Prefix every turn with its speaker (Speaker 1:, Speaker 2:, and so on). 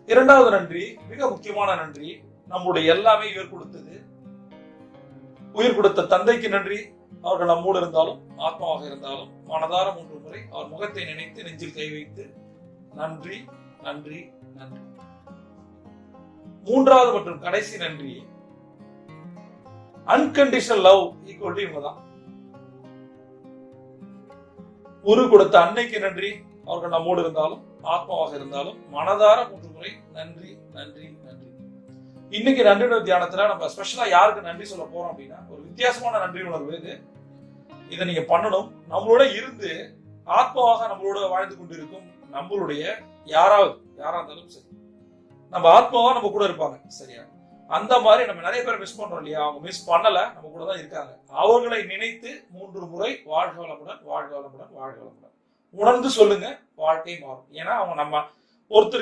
Speaker 1: இரண்டாவது நன்றி, மிக முக்கியமான நன்றி, நம்முடைய எல்லாமே உயிர் கொடுத்த தந்தைக்கு நன்றி. அவர்கள் நம்மோடு இருந்தாலும் ஆத்மாவாக இருந்தாலும் மனதார 3 முறை அவர் முகத்தை நினைத்து நெஞ்சில் கை வைத்து நன்றி நன்றி நன்றி. மூன்றாவது மற்றும் கடைசி நன்றி, அன்கண்டிஷனல் லவ் ஈக்குவல் டு இவங்கதான். உரு கொடுத்த அன்னைக்கு நன்றி, அவர்கள் நம்மோடு இருந்தாலும் ஆத்மாவாக இருந்தாலும் மனதார 3 முறை நன்றி நன்றி நன்றி. இன்னைக்கு நன்றி தியானத்துல நம்ம ஸ்பெஷலா யாருக்கு நன்றி சொல்ல போறோம் அப்படின்னா, ஒரு வித்தியாசமான நன்றி உணர்வு இது. இதை நீங்க பண்ணணும். நம்மளோட இருந்து ஆத்மாவாக நம்மளோட வாழ்ந்து கொண்டிருக்கும் நம்மளுடைய யாரா இருந்தாலும் சரி, நம்ம ஆத்மாவா நம்ம கூட இருப்பாங்க, சரியா? அந்த மாதிரி நம்ம நிறைய பேர் மிஸ் பண்றோம் இல்லையா? அவங்க மிஸ் பண்ணல, நம்ம கூட தான் இருக்காங்க. அவர்களை நினைத்து 3 முறை வாழ்க வளமுடன் வாழ்க வளமுடன் வாழ்க வளமுடன் உணர்ந்து சொல்லுங்க, வாழ்க்கை மாறும். ஏன்னா அவங்க நம்ம ஒருத்தர்